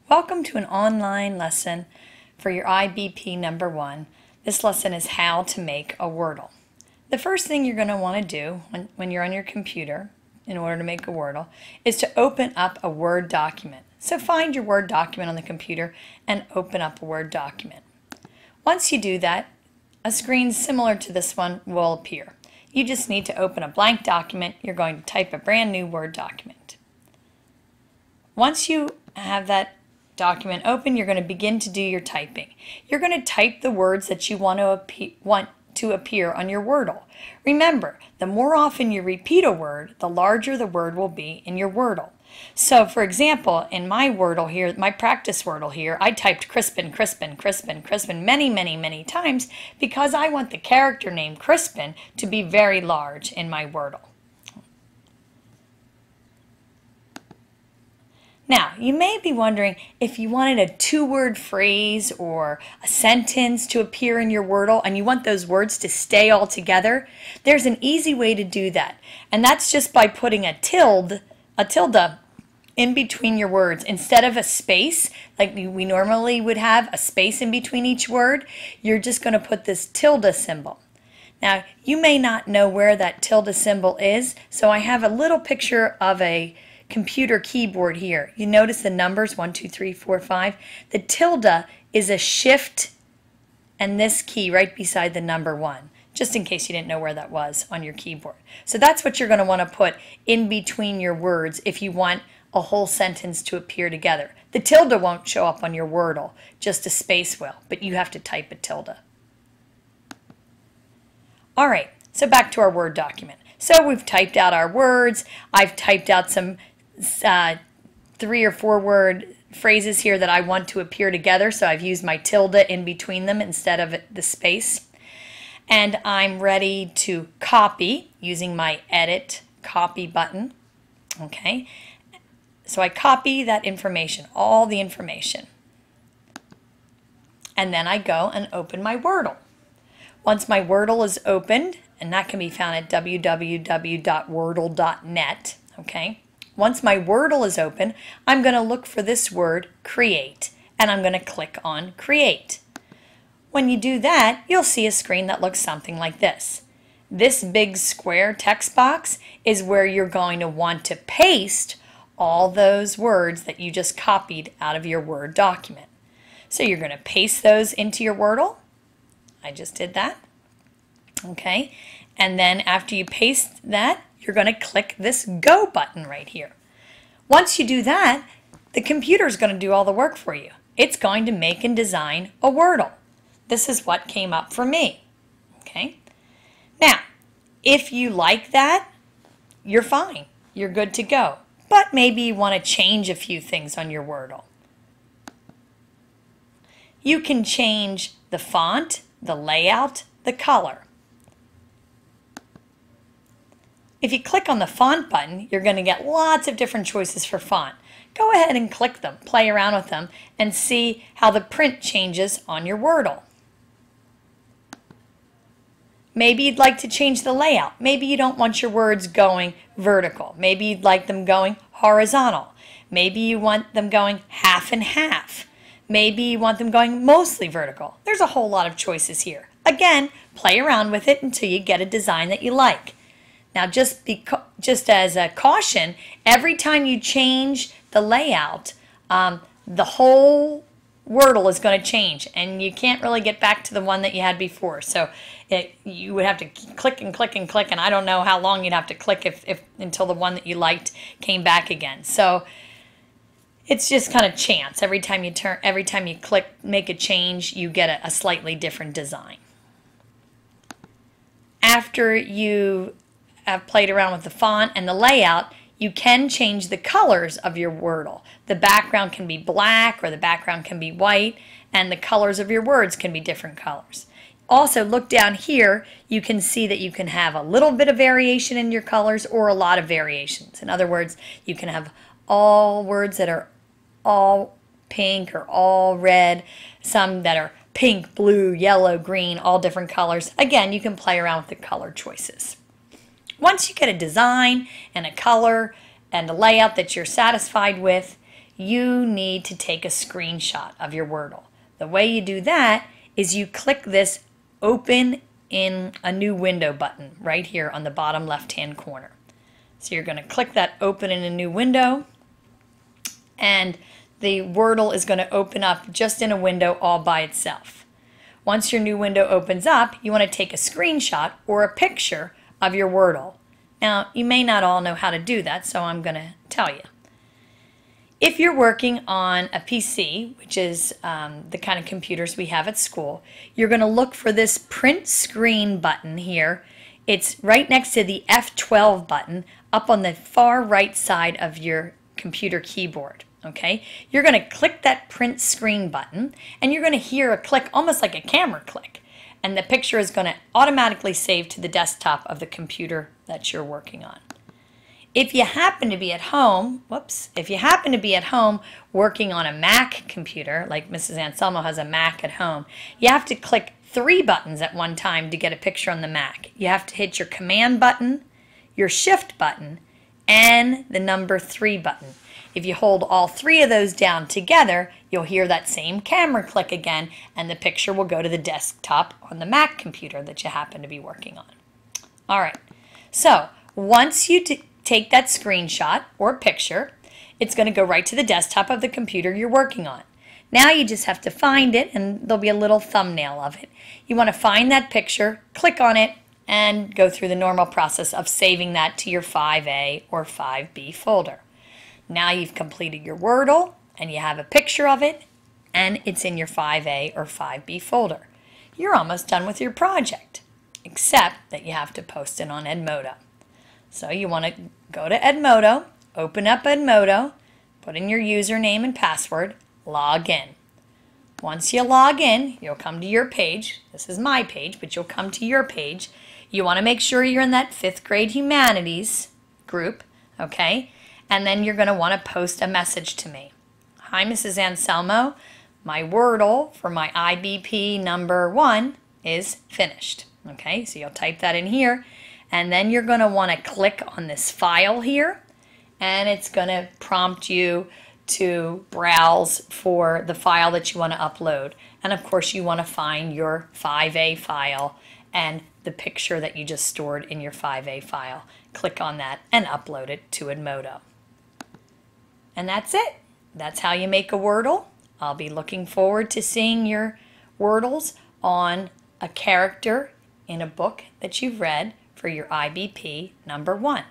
Welcome to an online lesson for your IBP number 1. This lesson is how to make a Wordle. The first thing you're going to want to do when you're on your computer in order to make a Wordle is to open up a Word document. So find your Word document on the computer and open up a Word document. Once you do that, a screen similar to this one will appear. You just need to open a blank document. You're going to type a brand new Word document. Once you have that document open, you're going to begin to do your typing. You're going to type the words that you want to appear on your Wordle. Remember, the more often you repeat a word, the larger the word will be in your Wordle. So, for example, in my Wordle here, my practice Wordle here, I typed Crispin, Crispin, Crispin, Crispin many times because I want the character name Crispin to be very large in my Wordle. Now, you may be wondering if you wanted a two-word phrase or a sentence to appear in your Wordle and you want those words to stay all together, there's an easy way to do that. And that's just by putting a tilde in between your words. Instead of a space, like we normally would have a space in between each word, you're just going to put this tilde symbol. Now, you may not know where that tilde symbol is, so I have a little picture of a computer keyboard here. You notice the numbers 1, 2, 3, 4, 5. The tilde is a shift and this key right beside the number 1, just in case you didn't know where that was on your keyboard. So that's what you're going to want to put in between your words if you want a whole sentence to appear together. The tilde won't show up on your Wordle, just a space will, but you have to type a tilde. All right, so back to our Word document. So we've typed out our words. I've typed out some 3 or 4 word phrases here that I want to appear together, so I've used my tilde in between them instead of the space. And I'm ready to copy using my edit copy button. Okay, so I copy that information, all the information. And then I go and open my Wordle. Once my Wordle is opened, and that can be found at www.wordle.net, okay? Once my Wordle is open, I'm going to look for this word, create, and I'm going to click on create. When you do that, you'll see a screen that looks something like this. This big square text box is where you're going to want to paste all those words that you just copied out of your Word document. So you're going to paste those into your Wordle. I just did that. Okay, and then after you paste that, you're going to click this Go button right here. Once you do that, the computer is going to do all the work for you. It's going to make and design a Wordle. This is what came up for me. Okay, now if you like that, you're fine. You're good to go. But maybe you want to change a few things on your Wordle. You can change the font, the layout, the color. If you click on the font button, you're going to get lots of different choices for font. Go ahead and click them, play around with them, and see how the print changes on your Wordle. Maybe you'd like to change the layout. Maybe you don't want your words going vertical. Maybe you'd like them going horizontal. Maybe you want them going half and half. Maybe you want them going mostly vertical. There's a whole lot of choices here. Again, play around with it until you get a design that you like. Now, just as a caution, every time you change the layout, the whole Wordle is going to change, and you can't really get back to the one that you had before. So you would have to click and click and click, and I don't know how long you'd have to click until the one that you liked came back again. So it's just kind of chance. Every time you click, make a change, you get a slightly different design. After you have played around with the font and the layout, you can change the colors of your Wordle. The background can be black or the background can be white, and the colors of your words can be different colors. Also, look down here, you can see that you can have a little bit of variation in your colors or a lot of variations. In other words, you can have all words that are all pink or all red, some that are pink, blue, yellow, green, all different colors. Again, you can play around with the color choices. Once you get a design and a color and a layout that you're satisfied with, you need to take a screenshot of your Wordle. The way you do that is you click this Open in a New Window button right here on the bottom left-hand corner. So you're going to click that Open in a New Window, and the Wordle is going to open up just in a window all by itself. Once your new window opens up, you want to take a screenshot or a picture of your Wordle. Now, you may not all know how to do that, so I'm going to tell you. If you're working on a PC, which is the kind of computers we have at school, you're going to look for this print screen button here. It's right next to the F12 button up on the far right side of your computer keyboard. Okay, you're going to click that print screen button, and you're going to hear a click, almost like a camera click, and the picture is going to automatically save to the desktop of the computer that you're working on. If you happen to be at home, working on a Mac computer, like Mrs. Anselmo has a Mac at home, you have to click 3 buttons at one time to get a picture on the Mac. You have to hit your Command button, your Shift button, and the number 3 button. If you hold all 3 of those down together, you'll hear that same camera click again, and the picture will go to the desktop on the Mac computer that you happen to be working on. All right, so once you take that screenshot or picture, it's going to go right to the desktop of the computer you're working on. Now you just have to find it, and there'll be a little thumbnail of it. You want to find that picture, click on it, and go through the normal process of saving that to your 5A or 5B folder. Now you've completed your Wordle, and you have a picture of it, and it's in your 5A or 5B folder. You're almost done with your project, except that you have to post it on Edmodo. So you want to go to Edmodo, open up Edmodo, put in your username and password, log in. Once you log in, you'll come to your page. This is my page, but you'll come to your page. You want to make sure you're in that 5th grade humanities group, okay? And then you're going to want to post a message to me. Hi, Mrs. Anselmo. My Wordle for my IBP number 1 is finished. Okay, so you'll type that in here. And then you're going to want to click on this file here. And it's going to prompt you to browse for the file that you want to upload. And of course, you want to find your 5A file and the picture that you just stored in your 5A file. Click on that and upload it to Edmodo. And that's it. That's how you make a Wordle. I'll be looking forward to seeing your Wordles on a character in a book that you've read for your IBP number 1.